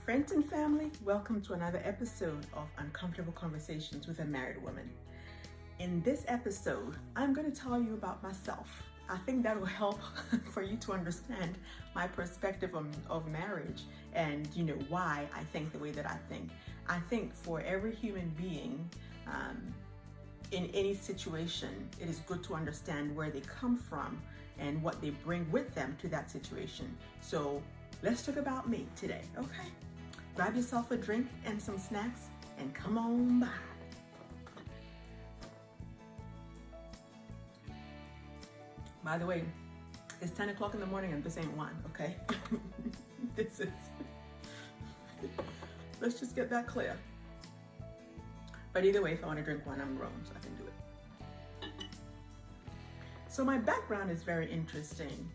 Friends and family, welcome to another episode of Uncomfortable Conversations with a Married Woman. In this episode, I'm going to tell you about myself. I think that will help for you to understand my perspective of marriage and, why I think the way that I think. I think for every human being, in any situation, it is good to understand where they come from and what they bring with them to that situation. So let's talk about me today, okay? Grab yourself a drink and some snacks and come on by. By the way, it's 10 o'clock in the morning and this ain't wine, okay? This is, let's just get that clear. But either way, if I want to drink wine, I'm grown, so I can do it. So my background is very interesting,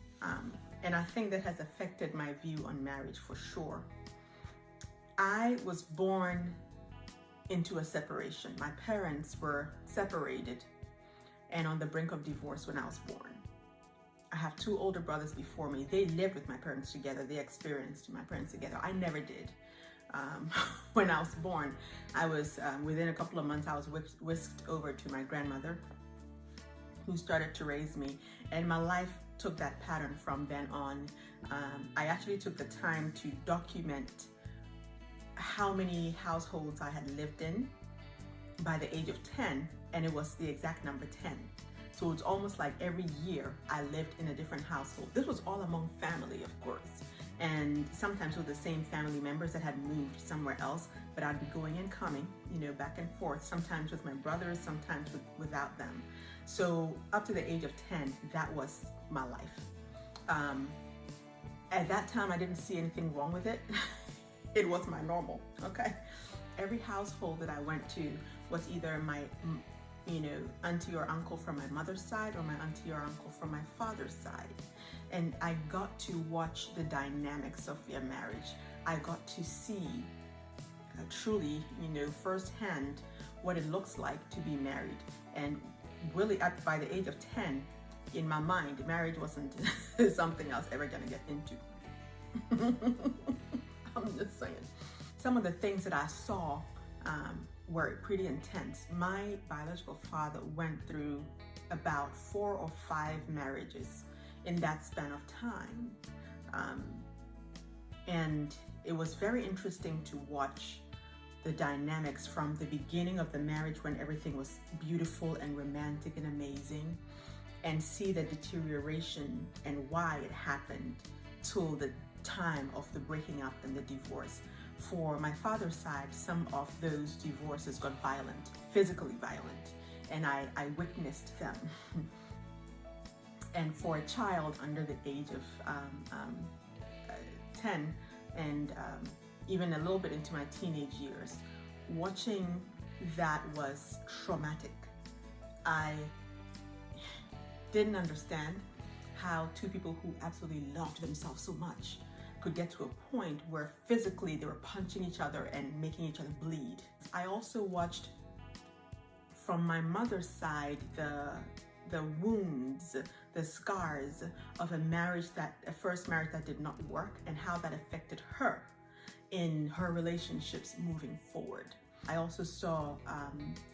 and I think that has affected my view on marriage for sure. I was born into a separation. My parents were separated and on the brink of divorce when I was born. I have two older brothers before me. They lived with my parents together. They experienced my parents together. I never did. When I was born, I was, within a couple of months, I was whisked over to my grandmother, who started to raise me. And my life took that pattern from then on. I actually took the time to document how many households I had lived in by the age of 10, and it was the exact number 10. So it's almost like every year I lived in a different household. This was all among family, of course, and sometimes with the same family members that had moved somewhere else, but I'd be going and coming, back and forth, sometimes with my brothers, sometimes without them. So up to the age of 10, that was my life. At that time, I didn't see anything wrong with it. It was my normal, okay? Every household that I went to was either my, auntie or uncle from my mother's side or my auntie or uncle from my father's side. And I got to watch the dynamics of their marriage. I got to see truly, firsthand what it looks like to be married. And really by the age of 10, in my mind, marriage wasn't something I was ever gonna get into. I'm just saying. Some of the things that I saw were pretty intense. My biological father went through about 4 or 5 marriages in that span of time. And it was very interesting to watch the dynamics from the beginning of the marriage when everything was beautiful and romantic and amazing, and see the deterioration and why it happened till the time of the breaking up and the divorce. For my father's side, some of those divorces got violent, physically violent, and I witnessed them. And for a child under the age of 10 and even a little bit into my teenage years, watching that was traumatic. I didn't understand how two people who absolutely loved themselves so much could get to a point where physically they were punching each other and making each other bleed. I also watched from my mother's side the wounds, the scars of a first marriage that did not work, and how that affected her in her relationships moving forward. I also saw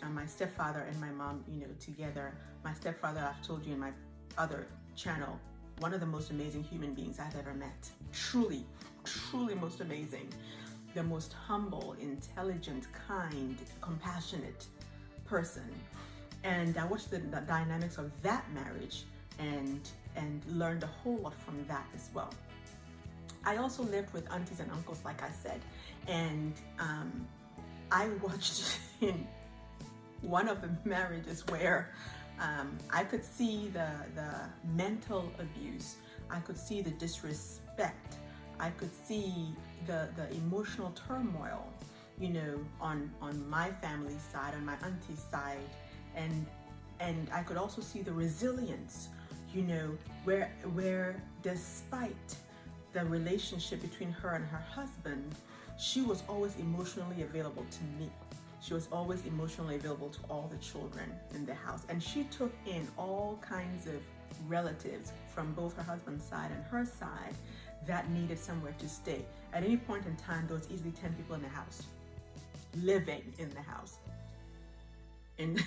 my stepfather and my mom, together. My stepfather, I've told you in my other channel, one of the most amazing human beings I've ever met. Truly, truly most amazing. The most humble, intelligent, kind, compassionate person. And I watched the dynamics of that marriage and learned a whole lot from that as well. I also lived with aunties and uncles, like I said, and I watched in one of the marriages where I could see the mental abuse. I could see the disrespect. I could see the emotional turmoil, on my family's side, on my auntie's side, and I could also see the resilience, where despite the relationship between her and her husband, she was always emotionally available to me. She was always emotionally available to all the children in the house. And she took in all kinds of relatives from both her husband's side and her side that needed somewhere to stay. At any point in time, there was easily 10 people in the house, living in the house. And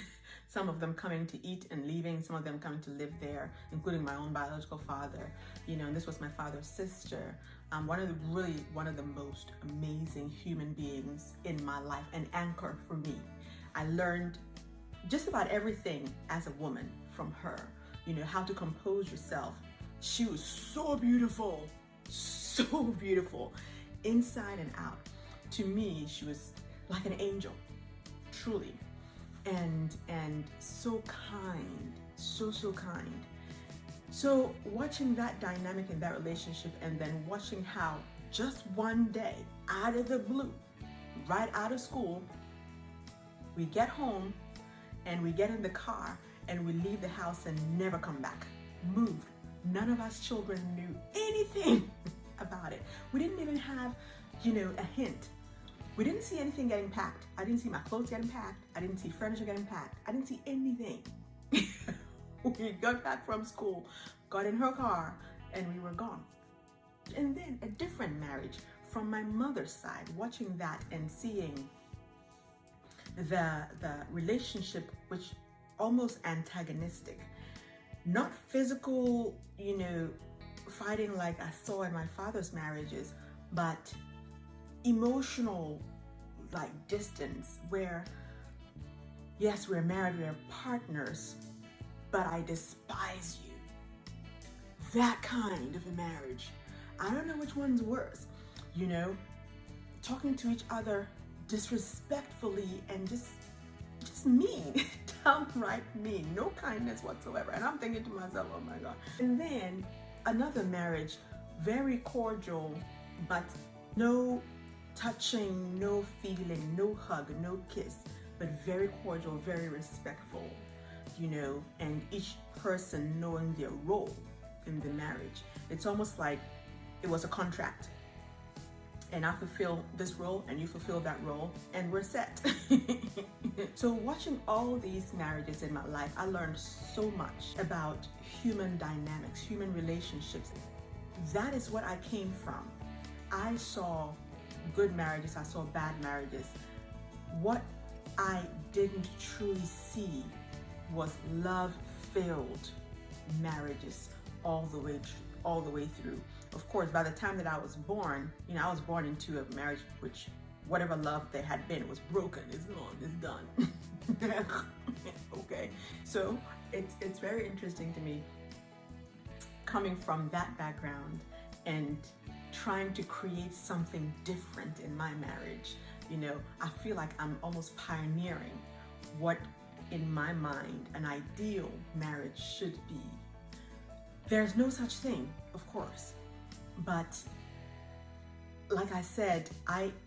some of them coming to eat and leaving, some of them coming to live there, including my own biological father, and this was my father's sister. One of the most amazing human beings in my life, an anchor for me. I learned just about everything as a woman from her, how to compose yourself. She was so beautiful, inside and out. To me, she was like an angel, truly. And so kind, so kind. So watching that dynamic in that relationship, and then watching how just one day, out of the blue, right out of school, we get home and we get in the car and we leave the house and never come back. Moved. None of us children knew anything about it. We didn't even have, a hint. We didn't see anything getting packed. I didn't see my clothes getting packed. I didn't see furniture getting packed. I didn't see anything. We got back from school, got in her car, and we were gone. And then a different marriage from my mother's side, watching that and seeing the relationship, which almost antagonistic. Not physical, fighting like I saw in my father's marriages, but emotional, like distance, where yes, we're married, we're partners, but I despise you. That kind of a marriage. I don't know which one's worse, talking to each other disrespectfully and just mean, downright mean, no kindness whatsoever. And I'm thinking to myself, oh my God. And then another marriage, very cordial, but no touching, no feeling, no hug, no kiss, but very cordial, very respectful, and each person knowing their role in the marriage. It's almost like it was a contract. And I fulfill this role and you fulfill that role and we're set. So watching all these marriages in my life, I learned so much about human dynamics, human relationships. That is what I came from. I saw good marriages, I saw bad marriages. What I didn't truly see was love-filled marriages all the way through. Of course, by the time that I was born, I was born into a marriage which, whatever love there had been, it was broken, it's gone, it's done. Okay, so it's very interesting to me coming from that background and trying to create something different in my marriage. I feel like I'm almost pioneering what, in my mind, an ideal marriage should be. There's no such thing, of course, but like I said,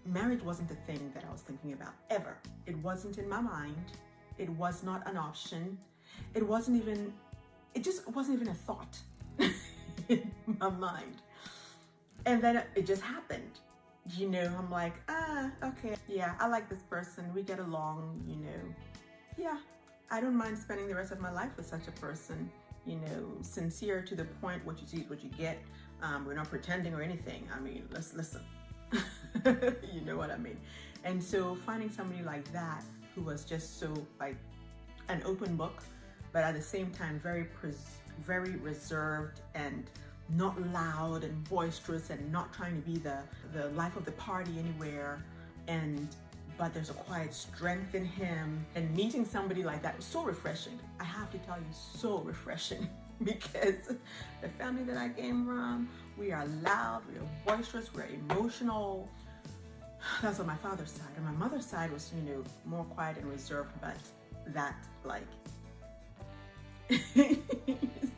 marriage wasn't the thing that I was thinking about ever. It wasn't in my mind. It was not an option. It just wasn't even a thought in my mind. And then it just happened. I'm like, okay, yeah, I like this person. We get along, Yeah, I don't mind spending the rest of my life with such a person. Sincere to the point, what you see is what you get. We're not pretending or anything. I mean, let's listen. You know what I mean? And so finding somebody like that who was just so like an open book, but at the same time very reserved and not loud and boisterous and not trying to be the life of the party anywhere, but there's a quiet strength in him. And meeting somebody like that was so refreshing. I have to tell you, so refreshing, because the family that I came from, we are loud, we are boisterous, we're emotional. That's on my father's side. And my mother's side was, more quiet and reserved, but that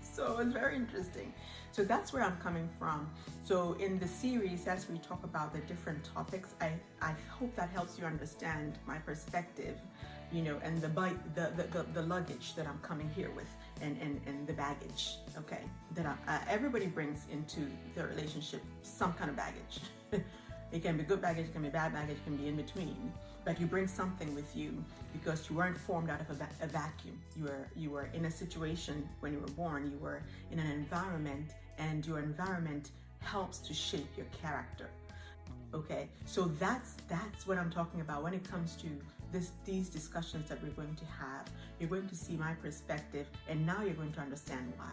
so it's very interesting. So that's where I'm coming from. So in the series, as we talk about the different topics, I hope that helps you understand my perspective, and the luggage that I'm coming here with, and the baggage, okay, that everybody brings into their relationship, some kind of baggage. It can be good baggage, it can be bad baggage, it can be in between, but you bring something with you because you weren't formed out of a vacuum. You were in a situation when you were born, you were in an environment, and your environment helps to shape your character. Okay, so that's what I'm talking about when it comes to these discussions that we're going to have. You're going to see my perspective, and now you're going to understand why.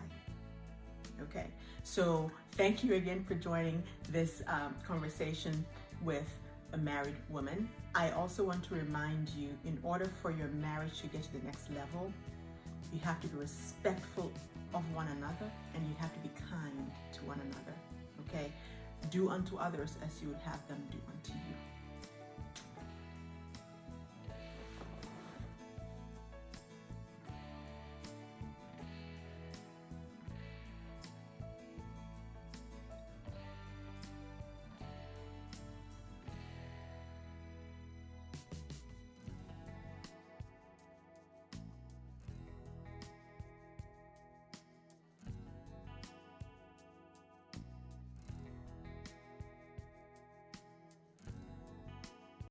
Okay, so thank you again for joining this conversation with a married woman. I also want to remind you, in order for your marriage to get to the next level, you have to be respectful of one another, and you have to be kind to one another. Okay, do unto others as you would have them do unto you.